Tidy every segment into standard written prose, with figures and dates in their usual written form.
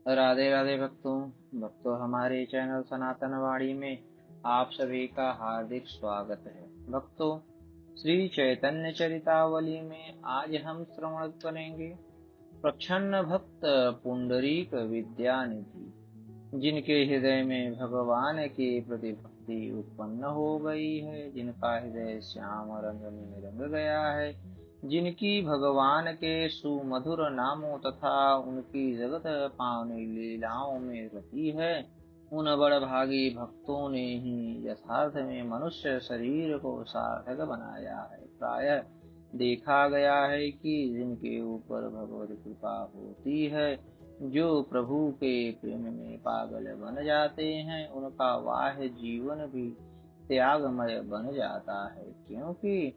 राधे राधे भक्तों हमारे चैनल सनातन वाणी में आप सभी का हार्दिक स्वागत है। भक्तों, श्री चैतन्य चरितावली में आज हम श्रवण करेंगे प्रच्छन्न भक्त पुंडरीक विद्यानिधि, जिनके हृदय में भगवान के प्रति भक्ति उत्पन्न हो गई है, जिनका हृदय श्याम रंग में रंग गया है, जिनकी भगवान के सुमधुर नामों तथा उनकी जगत पावनी लीलाओं में रति है। उन बड़भागी भक्तों ने ही यथार्थ में मनुष्य शरीर को सार्थक बनाया है। प्रायः देखा गया है कि जिनके ऊपर भगवत कृपा होती है, जो प्रभु के प्रेम में पागल बन जाते हैं, उनका बाह्य जीवन भी त्यागमय बन जाता है, क्योंकि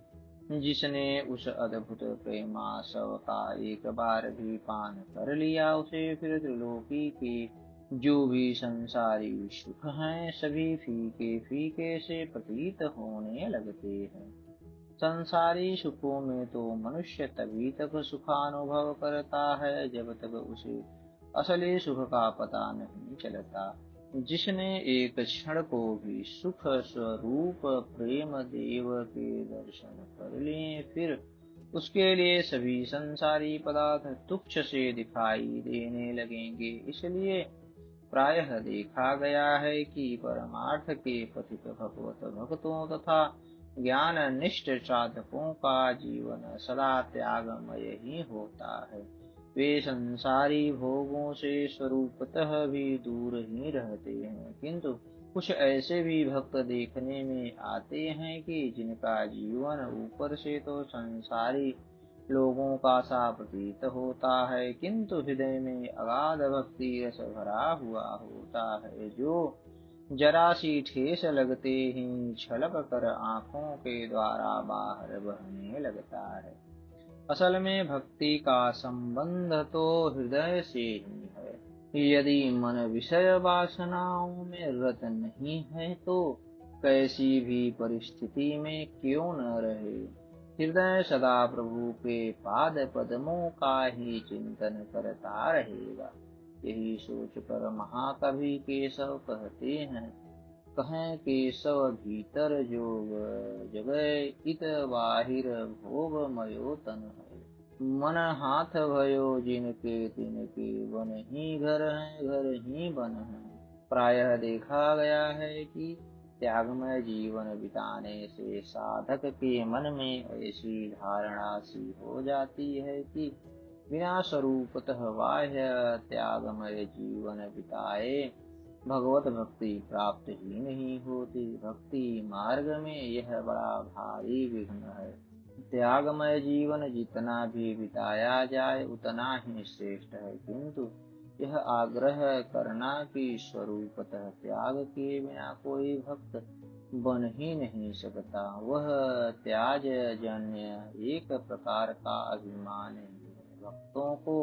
जिसने उस अद्भुत प्रेमास्व का एक बार भी पान कर लिया, उसे फिर त्रिलोकी के जो भी संसारी सुख हैं, सभी फीके फीके से प्रतीत होने लगते हैं। संसारी सुखों में तो मनुष्य तभी तक सुखानुभव करता है जब तक उसे असली सुख का पता नहीं चलता। जिसने एक क्षण को भी सुख स्वरूप प्रेम देव के दर्शन कर लिए, फिर उसके लिए सभी संसारी पदार्थ तुच्छ से दिखाई देने लगेंगे। इसलिए प्रायः देखा गया है कि परमार्थ के पथिक भगवत भक्तों तथा ज्ञान निष्ठ साधकों का जीवन सदा त्यागमय ही होता है। वे संसारी भोगों से स्वरूपतः भी दूर ही रहते हैं, किंतु कुछ ऐसे भी भक्त देखने में आते हैं कि जिनका जीवन ऊपर से तो संसारी लोगों का सा प्रतीत होता है, किंतु हृदय में अगाध भक्ति रस भरा हुआ होता है, जो जरा सी ठेस लगते ही छलक कर आंखों के द्वारा बाहर बहने लगता है। असल में भक्ति का संबंध तो हृदय से ही है। यदि मन विषय वासनाओं में रत नहीं है, तो कैसी भी परिस्थिति में क्यों न रहे, हृदय सदा प्रभु के पाद पद्मों का ही चिंतन करता रहेगा। यही सोचकर महाकवि केशव कहते हैं, कहें केशव भीतर जोग जगै इत बाहिर भोग मयो तन है। मन हाथ भयो जिनके तिनके वन ही घर है, घर ही बन है। प्रायः देखा गया है कि त्यागमय जीवन बिताने से साधक के मन में ऐसी धारणा सी हो जाती है कि बिना स्वरूपतः बाह्य त्यागमय जीवन बिताए भगवत भक्ति प्राप्त ही नहीं होती। भक्ति मार्ग में यह बड़ा भारी विघ्न है। त्यागमय जीवन जितना भी बिताया जाए उतना ही श्रेष्ठ है, किंतु यह आग्रह करना कि स्वरूपतः त्याग के बिना कोई भक्त बन ही नहीं सकता, वह त्याज जन्य एक प्रकार का अभिमान है। भक्तों को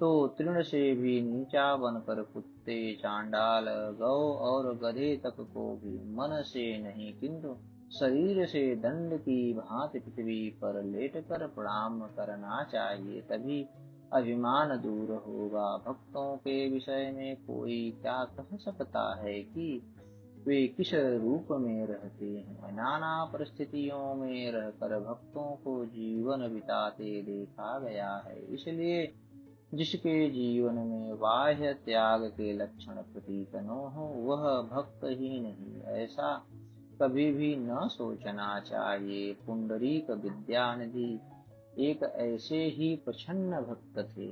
तो तृण से भी नीचा बनकर कुत्ते, चांडाल, गौ और गधे तक को भी मन से नहीं किंतु शरीर से दंड की भांति पृथ्वी पर लेटकर प्रणाम करना चाहिए, तभी अभिमान दूर होगा। भक्तों के विषय में कोई क्या कह सकता है कि वे किस रूप में रहते हैं। नाना परिस्थितियों में रहकर भक्तों को जीवन बिताते देखा गया है। इसलिए जिसके जीवन में बाह्य त्याग के लक्षण प्रतीत न हो, वह भक्त ही नहीं, ऐसा कभी भी न सोचना चाहिए। पुंडरीक विद्यानिधि एक ऐसे ही प्रसन्न भक्त थे।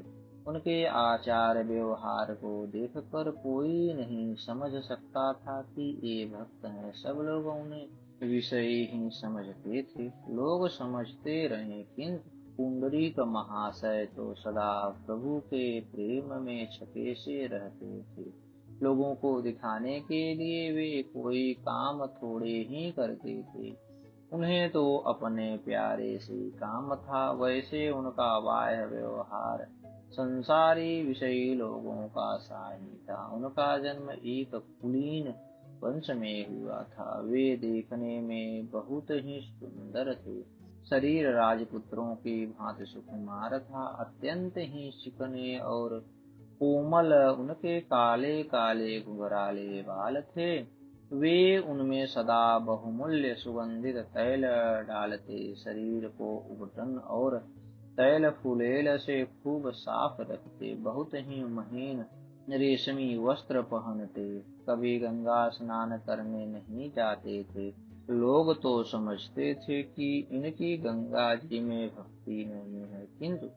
उनके आचार व्यवहार को देखकर कोई नहीं समझ सकता था कि ये भक्त हैं। सब लोग उन्हें विषय ही समझते थे। लोग समझते रहे, किंतु पुंडरीक महाशय तो सदा प्रभु के प्रेम में छपे से रहते थे। लोगों को दिखाने के लिए वे कोई काम थोड़े ही करते थे। उन्हें तो अपने प्यारे से काम था। वैसे उनका बाह्य व्यवहार संसारी विषयी लोगों का सा ही था। उनका जन्म एक कुलीन वंश में हुआ था। वे देखने में बहुत ही सुंदर थे। शरीर राजपुत्रों की भांति सुकुमार था। अत्यंत ही चिकने और कोमल उनके काले काले घुंघराले बाल थे। वे उनमें सदा बहुमूल्य सुगंधित तैल डालते, शरीर को उबटन और तैल फुलेल से खूब साफ रखते, बहुत ही महीन रेशमी वस्त्र पहनते। कभी गंगा स्नान करने नहीं जाते थे। लोग तो समझते थे कि इनकी गंगा जी में भक्ति नहीं है, किंतु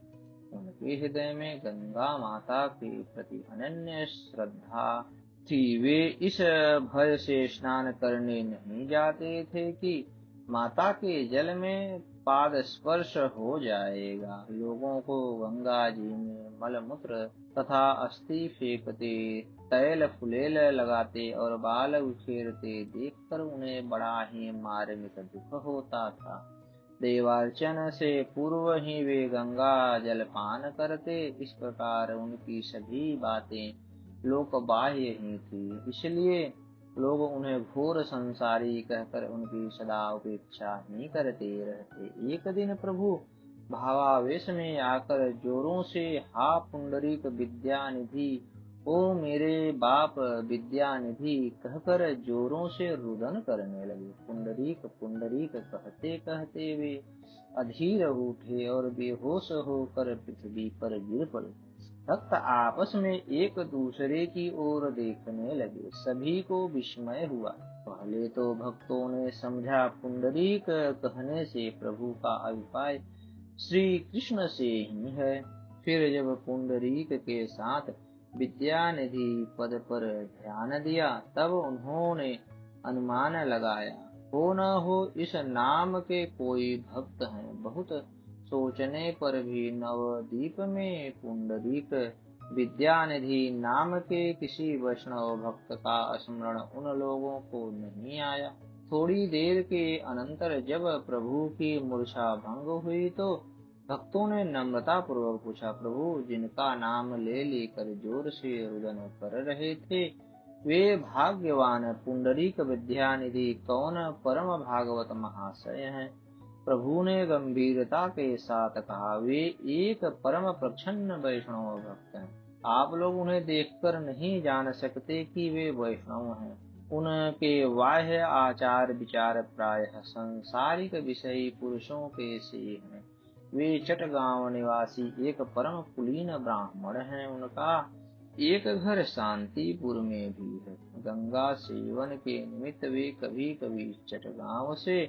उनके हृदय में गंगा माता के प्रति अनन्य श्रद्धा थी। वे इस भय से स्नान करने नहीं जाते थे कि माता के जल में पाद स्पर्श हो जाएगा। लोगों को गंगा जी में मलमूत्र तथा अस्थि फेंकते, तैल फुलेल लगाते और बाल उछेरते देखकर उन्हें बड़ा ही मार्मिक दुख होता था। देवार्चन से पूर्व ही वे गंगा जल पान करते। इस प्रकार उनकी सभी बातें लोक बाह्य ही थी, इसलिए लोग उन्हें घोर संसारी कहकर उनकी सदा उपेक्षा ही करते रहते। एक दिन प्रभु भावावेश में आकर जोरों से हा पुंडरीक विद्यानिधि, ओ मेरे बाप विद्यानिधि कहकर जोरों से रुदन करने लगे। पुंडरीक पुंडरीक कहते कहते वे अधीर उठे और बेहोश होकर पृथ्वी पर गिर पड़े। भक्त आपस में एक दूसरे की ओर देखने लगे। सभी को विस्मय हुआ। पहले तो भक्तों ने समझा पुंडरीक कहने से प्रभु का अभिप्राय श्री कृष्ण से ही है। फिर जब पुंडरीक के साथ विद्यानिधि पद पर ध्यान दिया, तब उन्होंने अनुमान लगाया, हो न हो इस नाम के कोई भक्त हैं। बहुत सोचने पर भी नवद्वीप में पुंडरीक विद्यानिधि नाम के किसी वैष्णव भक्त का स्मरण उन लोगों को नहीं आया। थोड़ी देर के अनंतर जब प्रभु की मूर्छा भंग हुई तो भक्तों ने नम्रता पूर्वक पूछा, प्रभु जिनका नाम ले लेकर जोर से रुदन कर रहे थे, वे भाग्यवान पुंडरीक विद्यानिधि कौन परम भागवत महाशय हैं? प्रभु ने गंभीरता के साथ कहा, वे एक परम प्रच्छन्न वैष्णव भक्त हैं। आप लोग उन्हें देखकर नहीं जान सकते कि वे वैष्णव हैं। उनके बाह्य आचार विचार प्रायः संसारिक विषयी पुरुषों के से हैं। वे चटगांव निवासी एक परम कुलीन ब्राह्मण हैं। उनका एक घर शांतिपुर में भी है। गंगा सेवन के निमित्त वे कभी कभी चटगांव से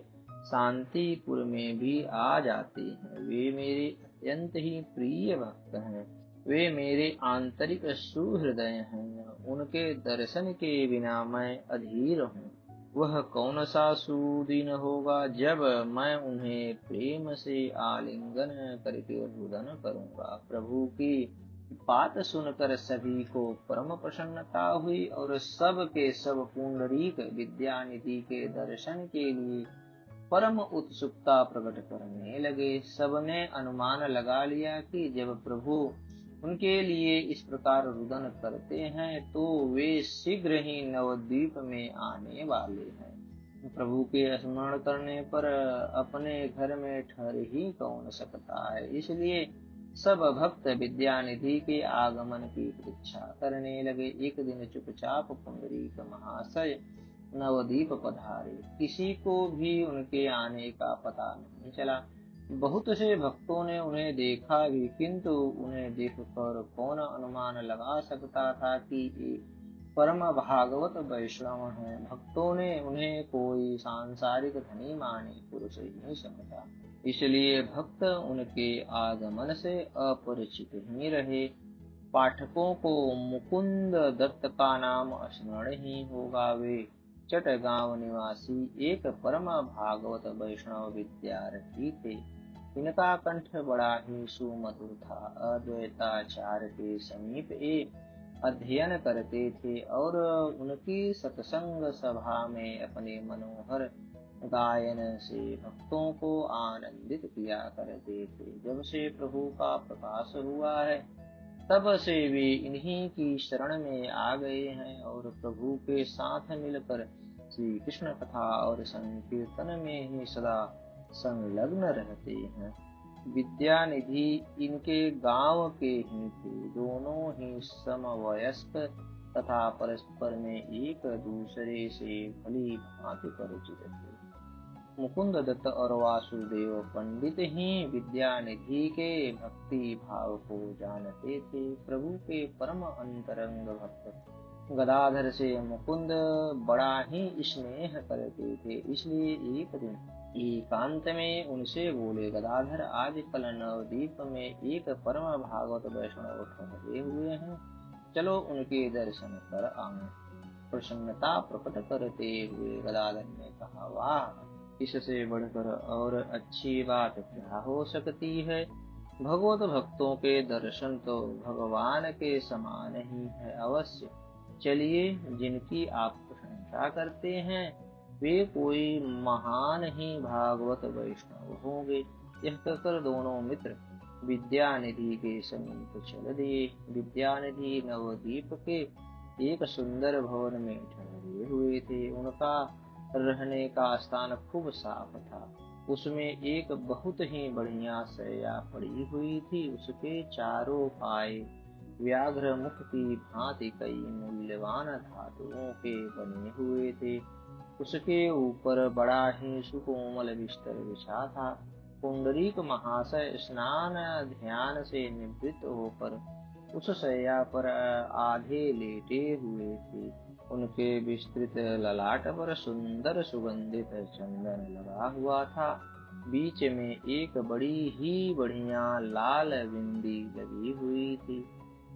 शांतिपुर में भी आ जाते हैं। वे मेरे अत्यंत ही प्रिय भक्त हैं। वे मेरे आंतरिक सुहृदय हैं। उनके दर्शन के बिना मैं अधीर हूँ। वह कौन सा सुदिन होगा जब मैं उन्हें प्रेम से आलिंगन करके रुदन करूंगा। प्रभु की बात सुनकर सभी को परम प्रसन्नता हुई और सब के सब पुंडरीक विद्यानिधि के दर्शन के लिए परम उत्सुकता प्रकट करने लगे। सबने अनुमान लगा लिया कि जब प्रभु उनके लिए इस प्रकार रुदन करते हैं तो वे शीघ्र ही नवद्वीप में आने वाले हैं। प्रभु के स्मरण करने पर अपने घर में ठहर ही कौन सकता है, इसलिए सब भक्त विद्यानिधि के आगमन की प्रतीक्षा करने लगे। एक दिन चुपचाप पुंडरीक महाशय नवद्वीप पधारे। किसी को भी उनके आने का पता नहीं चला। बहुत से भक्तों ने उन्हें देखा भी, किंतु उन्हें देखकर कौन अनुमान लगा सकता था कि ये परम भागवत वैष्णव हैं। भक्तों ने उन्हें कोई सांसारिक धनी माने पुरुष ही समझा, इसलिए भक्त उनके आगमन से अपरिचित ही रहे। पाठकों को मुकुंद दत्त का नाम स्मरण ही होगा। वे चटगांव निवासी एक परम भागवत वैष्णव विद्यार्थी थे। इनका कंठ बड़ा ही सुमधुर था। अद्वैताचार्य के समीप अध्ययन करते थे और उनकी सत्संग सभा में अपने मनोहर गायन से भक्तों को आनंदित किया करते थे। जब से प्रभु का प्रकाश हुआ है, तब से वे इन्हीं की शरण में आ गए हैं और प्रभु के साथ मिलकर श्री कृष्ण कथा और संकीर्तन में ही सदा संलग्न रहते हैं। विद्यानिधि इनके गांव के ही थे। दोनों ही समवयस्क तथा परस्पर में एक दूसरे से भली भांति परिचित थे। मुकुंद दत्त और वासुदेव पंडित ही विद्यानिधि के भक्ति भाव को जानते थे। प्रभु के परम अंतरंग भक्त गदाधर से मुकुंद बड़ा ही स्नेह करते थे। इसलिए एक दिन एकांत में उनसे बोले, गदाधर, आजकल नवद्वीप में एक परम भागवत वैष्णव ठहरे हुए हैं, चलो उनके दर्शन कर आए। प्रसन्नता प्रकट करते हुए गदाधर ने कहा, वाह, इससे बढ़कर और अच्छी बात क्या हो सकती है। भगवत भक्तों के दर्शन तो भगवान के समान ही है। अवश्य चलिए, जिनकी आप प्रशंसा करते हैं वे कोई महान ही भागवत वैष्णव होंगे। यह कहकर दोनों मित्र विद्यानिधि के समीप चल दिए। विद्यानिधि नवद्वीप के एक सुंदर भवन में ठहरे हुए थे। उनका रहने का स्थान खूब साफ था। उसमें एक बहुत ही बढ़िया शैया पड़ी हुई थी। उसके चारों पाए व्याघ्र मुख की भांति कई मूल्यवान धातुओं के बने हुए थे। उसके ऊपर बड़ा ही सुकोमल बिस्तर बिछा था। पुंडरीक महाशय स्नान ध्यान से निवृत्त होकर उस शैया पर आधे लेटे हुए थे। उनके विस्तृत ललाट पर सुंदर सुगंधित चंदन लगा हुआ था। बीच में एक बड़ी ही बढ़िया लाल बिंदी लगी हुई थी।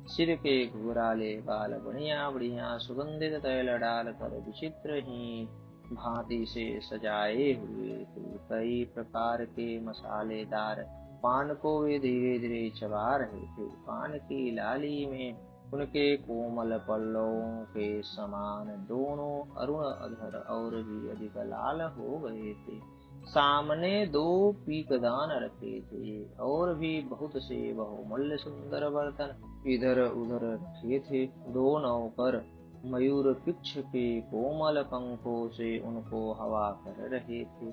सिर के घुंघराले बाल बढ़िया बढ़िया सुगंधित तैल डालकर विचित्र ही भांति से सजाए हुए थे। कई प्रकार के मसालेदार पान को वे धीरे धीरे चबा रहे थे। पान की लाली में उनके कोमल पल्लवों के समान दोनों अरुण अधर और भी अधिक लाल हो गए थे। सामने 2 पीकदान रखे थे और भी बहुत से बहुमूल्य सुंदर बर्तन इधर उधर रखे थे। 2 नौकर मयूर पिच्छ के कोमल पंखों से उनको हवा कर रहे थे।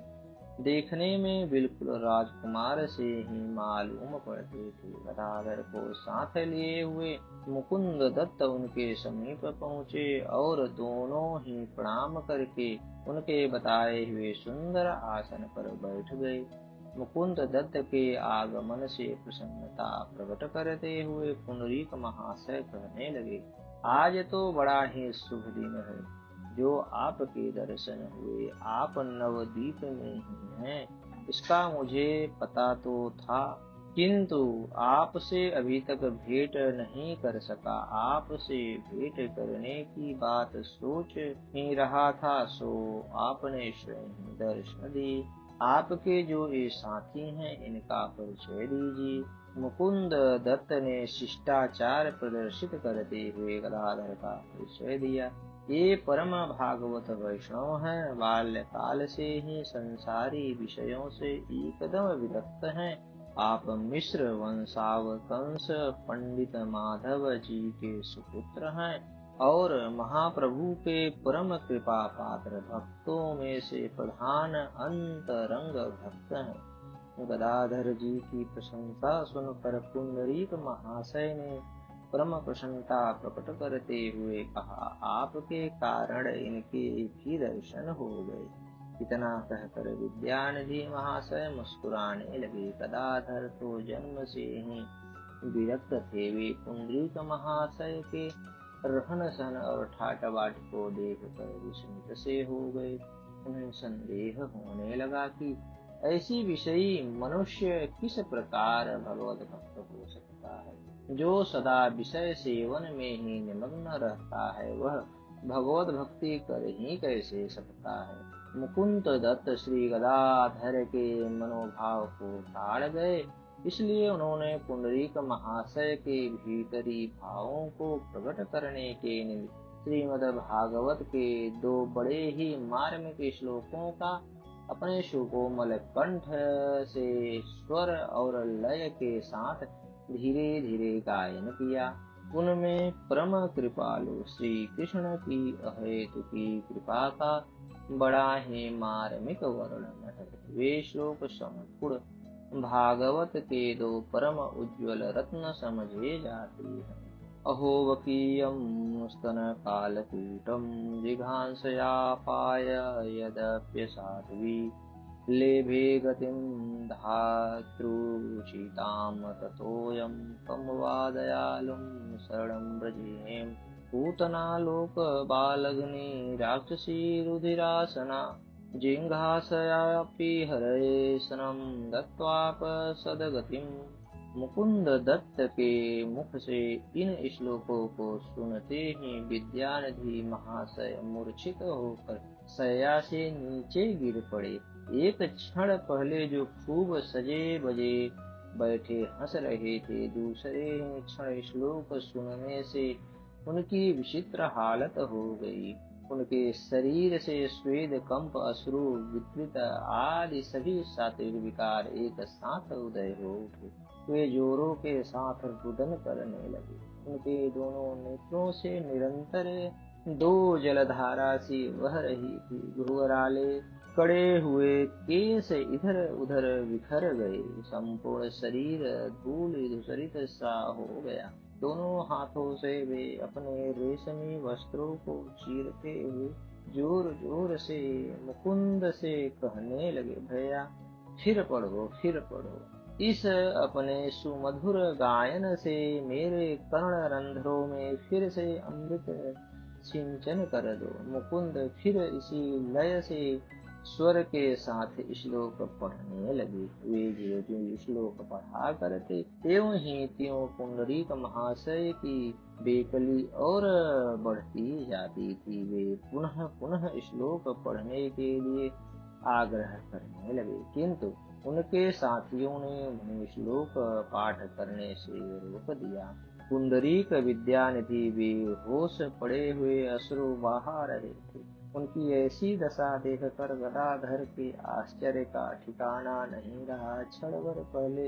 देखने में बिल्कुल राजकुमार से ही मालूम पड़ते थे। गदाधर को साथ लिए हुए मुकुंद दत्त उनके समीप पहुँचे और दोनों ही प्रणाम करके उनके बताए हुए सुंदर आसन पर बैठ गए। मुकुंद दत्त के आगमन से प्रसन्नता प्रकट करते हुए पुंडरीक महाशय कहने लगे, आज तो बड़ा ही शुभ दिन है जो आपके दर्शन हुए। आप नवद्वीप में ही हैं, इसका मुझे पता तो था, किंतु आपसे अभी तक भेंट नहीं कर सका। आपसे भेंट करने की बात सोच ही रहा था, सो आपने स्वयं दर्शन दिए। आपके जो ये साथी हैं इनका परिचय दीजिए। मुकुंद दत्त ने शिष्टाचार प्रदर्शित करते हुए गदाधर का परिचय दिया। ये परम भागवत वैष्णव हैं, बाल्यकाल से ही संसारी विषयों से एकदम विरक्त हैं। आप मिश्र वंशावतंस पंडित माधव जी के सुपुत्र हैं और महाप्रभु के परम कृपा पात्र भक्तों में से प्रधान अंतरंग भक्त हैं। गदाधर जी की प्रशंसा सुनकर पुंडरीक महाशय ने परम प्रसन्नता प्रकट करते हुए कहा, आपके कारण इनके भी दर्शन हो गए। इतना कहकर विद्यानिधि महाशय मुस्कुराने लगे। गदाधर तो जन्म से ही विरक्त थे। वे पुंडरीक महाशय के रहन सहन और ठाट बाट को देखकर विस्मित से हो गए। उन्हें संदेह होने लगा कि ऐसी विषयी मनुष्य किस प्रकार भगवत भक्त हो सकता है। जो सदा विषय सेवन में ही निमग्न रहता है वह भगवत भक्ति कर ही कैसे सकता है। मुकुंद दत्त श्री गदाधर के मनोभाव को ताड़ गए, इसलिए उन्होंने पुंडरीक महाशय के भीतरी भावों को प्रकट करने के निमित्त श्रीमद् भागवत के 2 बड़े ही मार्मिक श्लोकों का अपने सुकोमल कंठ से स्वर और लय के साथ धीरे धीरे गायन किया। उनमें परम कृपालु श्री कृष्ण की अहेतु की कृपा का बड़ा ही मार्मिक वर्णन है। वे श्लोक संपूर्ण भागवत के दो परम उज्ज्वल रत्न समझे जाते हैं। अहोवकीयं स्तनकालकूटं जिघांसयापाय यदप्यसाध्वी लेभे गतिं धातृचितां ततोऽयं कमवादयालुं शरणं व्रजेम। पूतनालोकबालग्नि राक्षसी रुधिरासना जिघांसयापि हरये शनं दत्त्वापसद्गतिम्। मुकुंद दत्त के मुख से इन श्लोकों को सुनते ही विद्यानिधि महाशय मूर्छित होकर शैया से नीचे गिर पड़े। एक क्षण पहले जो खूब सजे बजे बैठे हंस रहे थे, दूसरे ही क्षण श्लोक सुनने से उनकी विचित्र हालत हो गई। उनके शरीर से स्वेद कंप अश्रु विकृत आदि सभी सात्विक विकार एक साथ उदय हो उठे। वे जोरों के साथ रुदन करने लगे। उनके दोनों नेत्रों से निरंतर दो जलधारा सी बह रही थी। घुघराले कड़े हुए केस इधर उधर बिखर गए। संपूर्ण शरीर धूल धूसरित सा हो गया। दोनों हाथों से वे अपने रेशमी वस्त्रों को चीरते हुए जोर जोर से मुकुंद से कहने लगे, भैया फिर पढ़ो, फिर पढ़ो। इस अपने सुमधुर गायन से मेरे कर्ण रंध्रों में फिर से अमृत सिंचन कर दो। मुकुंद फिर इसी लय से स्वर के साथ श्लोक पढ़ने लगे। वे जो जो श्लोक पढ़ा करते त्यों ही त्यों पुंडरीक महाशय की बेकली और बढ़ती जाती थी। वे पुनः पुनः श्लोक पढ़ने के लिए आग्रह करने लगे, किंतु उनके साथियों ने उन्हें श्लोक पाठ करने से रोक दिया। पुंडरीक विद्यानिधि भी होश पड़े हुए अश्रु बहा रहे थे। उनकी ऐसी दशा देखकर गदाधर के आश्चर्य का ठिकाना नहीं रहा। क्षण भर पहले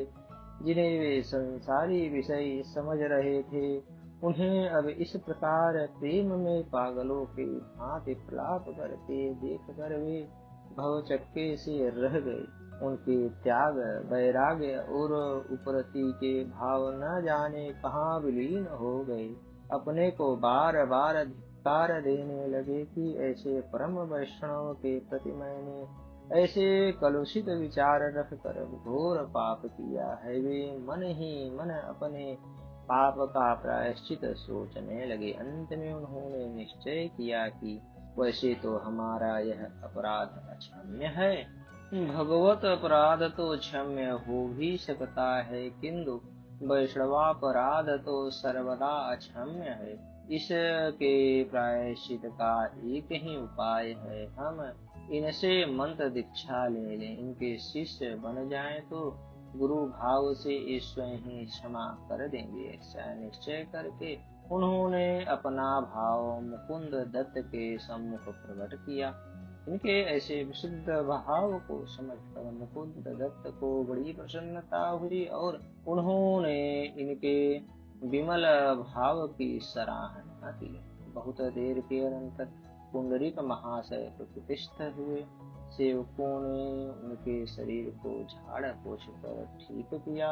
जिन्हें वे संसारी विषय समझ रहे थे, उन्हें अब इस प्रकार प्रेम में पागलों के भांति प्रलाप करते देखकर वे भवचक्के से रह गए। उनके त्याग वैराग्य और उपरति के भाव न जाने कहाँ विलीन हो गए। अपने को बार बार धिक्कार देने लगे कि ऐसे परम वैष्णव के प्रति मैंने ऐसे कलुषित विचार रख कर घोर पाप किया है। वे मन ही मन अपने पाप का प्रायश्चित सोचने लगे। अंत में उन्होंने निश्चय किया कि वैसे तो हमारा यह अपराध अक्षम्य है। भगवत अपराध तो क्षम्य हो भी सकता है, किंतु वैष्णवापराध तो सर्वदा अक्षम्य है। इसके प्रायश्चित का एक ही उपाय है, हम इनसे मंत्र दीक्षा ले लें। इनके शिष्य बन जाएं तो गुरु भाव से ईश्वर ही क्षमा कर देंगे। ऐसा निश्चय करके उन्होंने अपना भाव मुकुंद दत्त के सम्मुख प्रकट किया। इनके ऐसे विशुद्ध भाव को समझकर मुकुंद दत्त को बड़ी प्रसन्नता हुई और उन्होंने इनके विमल भाव की सराहना की। बहुत देर के अनंतर पुंडरीक महाशय प्रतिष्ठ हुए। सेवकों ने उनके शरीर को झाड़ पोछ कर ठीक किया।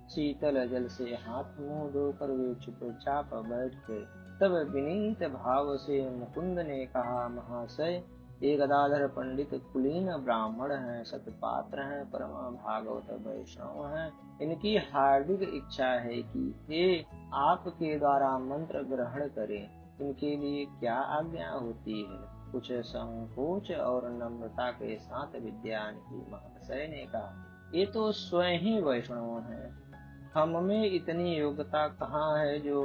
शीतल जल से हाथ मुंह धोकर वे चुपचाप बैठ गए। तब विनीत भाव से मुकुंद ने कहा, महाशय ये गदाधर पंडित कुलीन ब्राह्मण हैं, सतपात्र हैं, परम भागवत वैष्णव हैं। इनकी हार्दिक इच्छा है कि ये आपके द्वारा मंत्र ग्रहण करें। इनके लिए क्या आज्ञा होती है? कुछ संकोच और नम्रता के साथ विद्यानिधि महाशय ने कहा, ये तो स्वयं ही वैष्णव हैं। हम में इतनी योग्यता कहाँ है जो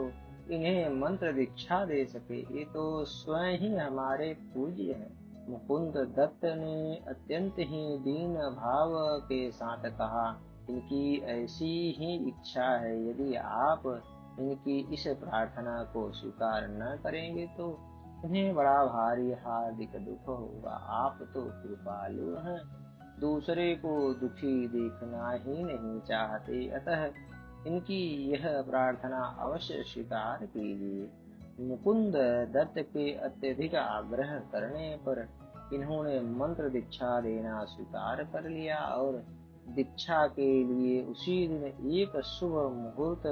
इन्हें मंत्र दीक्षा दे सके। ये तो स्वयं ही हमारे पूज्य हैं। मुकुंद दत्त ने अत्यंत ही दीन भाव के साथ कहा, इनकी ऐसी ही इच्छा है। यदि आप इनकी इस प्रार्थना को स्वीकार न करेंगे तो इन्हें बड़ा भारी हार्दिक दुख होगा। आप तो कृपालु हैं, दूसरे को दुखी देखना ही नहीं चाहते, अतः इनकी यह प्रार्थना अवश्य स्वीकार कीजिए। मुकुंद दत्त के अत्यधिक आग्रह करने पर इन्होंने मंत्र दीक्षा देना स्वीकार कर लिया और दीक्षा के लिए उसी दिन एक शुभ मुहूर्त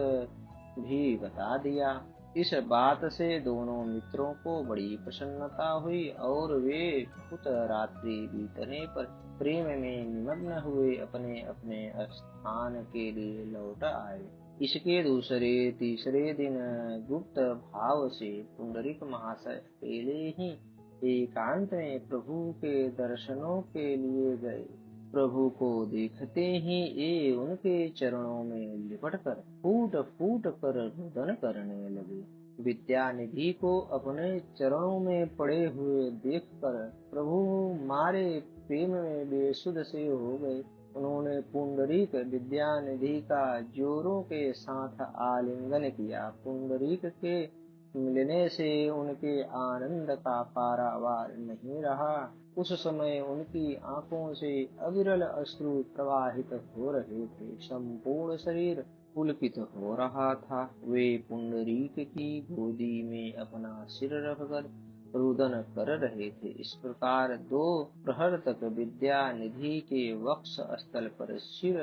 भी बता दिया। इस बात से दोनों मित्रों को बड़ी प्रसन्नता हुई और वे बहुत रात्रि बीतने पर प्रेम में निमग्न हुए अपने अपने स्थान के लिए लौट आए। इसके दूसरे तीसरे दिन गुप्त भाव से पुंडरीक महाशय पहले ही एकांत में प्रभु के दर्शनों के लिए गए। प्रभु को देखते ही ये उनके चरणों में लिपट कर फूट फूट कर रुदन करने लगे। विद्यानिधि को अपने चरणों में पड़े हुए देखकर प्रभु मारे प्रेम में बेसुध से हो गए। उन्होंने पुंडरीक विद्यानिधि का जोरों के साथ आलिंगन किया। पुंडरीक के मिलने से उनके आनंद का पारावार नहीं रहा। उस समय उनकी आंखों से अविरल अश्रु प्रवाहित हो रहे थे। संपूर्ण शरीर पुलकित हो रहा था। वे पुंडरीक की गोदी में अपना सिर रखकर रुदन कर रहे थे। इस प्रकार 2 प्रहर तक विद्यानिधि के वक्ष स्थल पर सिर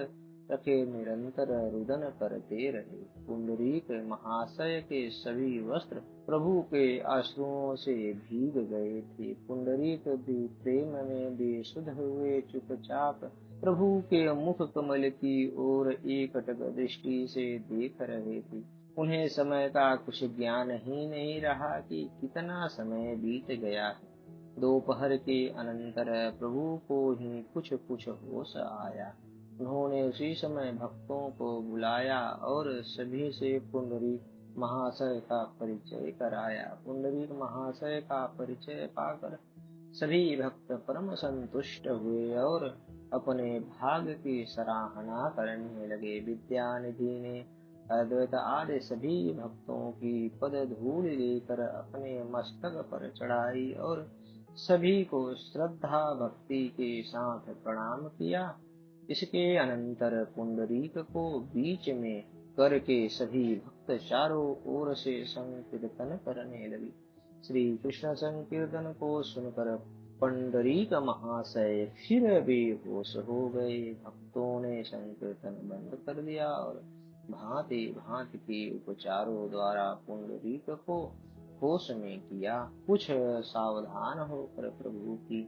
रखे निरंतर रुदन करते रहे। पुंडरीक महाशय के सभी वस्त्र प्रभु के अश्रुओं से भीग गए थे। पुंडरीक भी प्रेम में बेसुध हुए चुपचाप प्रभु के मुख कमल की ओर एकटक दृष्टि से देख रहे थे। उन्हें समय का कुछ ज्ञान ही नहीं रहा कि कितना समय बीत गया है। दोपहर के अनंतर प्रभु को ही कुछ कुछ होश आया। उन्होंने उसी समय भक्तों को बुलाया और सभी से पुंडरीक महाशय का परिचय कराया। पुंडरीक महाशय का परिचय पाकर सभी भक्त परम संतुष्ट हुए और अपने भाग्य की सराहना करने लगे। विद्यानिधि ने अद्वैत आदि सभी भक्तों की पद धूल लेकर अपने मस्तक पर चढ़ाई और सभी को श्रद्धा भक्ति के साथ प्रणाम किया। इसके अनंतर पुंडरीक को बीच में करके सभी भक्त चारों ओर से संकीर्तन करने लगे। श्री कृष्ण संकीर्तन को सुनकर पुंडरीक महाशय फिर बेहोश हो गए। भक्तों ने संकीर्तन बंद कर दिया और भांति भांति के उपचारों द्वारा पुंडरीक को होश में किया। कुछ सावधान होकर प्रभु की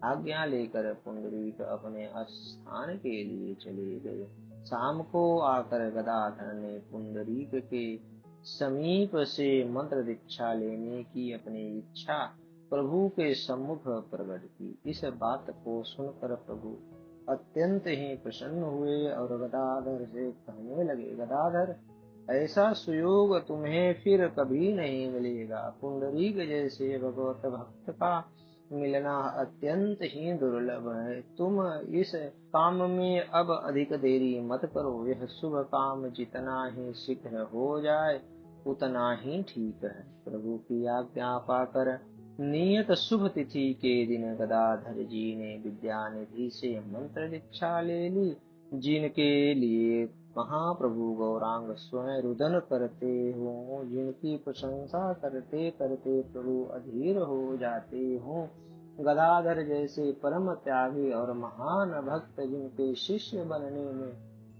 आज्ञा लेकर पुंडरीक अपने स्थान के लिए चले गए। शाम को आकर गदाधर ने पुंडरीक के समीप से मंत्र दीक्षा लेने की अपनी इच्छा प्रभु के सम्मुख प्रकट की। इस बात को सुनकर प्रभु अत्यंत ही प्रसन्न हुए और गदाधर से कहने लगे, गदाधर, ऐसा सुयोग तुम्हें फिर कभी नहीं मिलेगा। पुंडरीक जैसे भगवत भक्त का मिलना अत्यंत ही दुर्लभ है। तुम इस काम में अब अधिक देरी मत करो। यह शुभ काम जितना ही शीघ्र हो जाए उतना ही ठीक है। प्रभु की आज्ञा पाकर नियत शुभ तिथि के दिन गदाधर जी ने विद्यानिधि से मंत्र दीक्षा ले ली, जिनके लिए महाप्रभु गौरांग स्वयं रुदन करते हो, जिनकी प्रशंसा करते करते प्रभु अधीर हो जाते हो। गदाधर जैसे परम त्यागी और महान भक्त जिनके शिष्य बनने में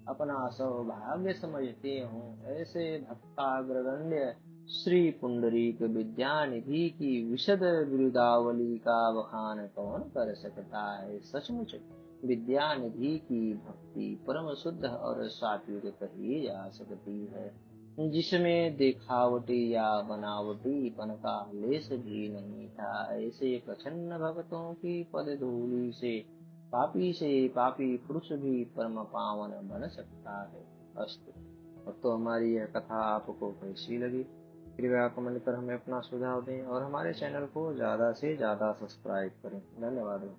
अपना सौभाग्य समझते हो, ऐसे भक्ताग्रगण्य श्री पुंडरीक विद्यानिधि की विशद बिरुदावली का बखान कौन कर सकता है। सचमुच विद्यानिधि की भक्ति परम शुद्ध और सात्विक कही जा सकती है, जिसमें दिखावटी या बनावटीपन का लेश भी नहीं था। ऐसे प्रसन्न भक्तों की पद धूलि से पापी पुरुष भी परम पावन बन सकता है। अस्तु। तो हमारी यह कथा आपको कैसी लगी? कृपया कमेंट कर हमें अपना सुझाव दें और हमारे चैनल को ज़्यादा से ज़्यादा सब्सक्राइब करें। धन्यवाद।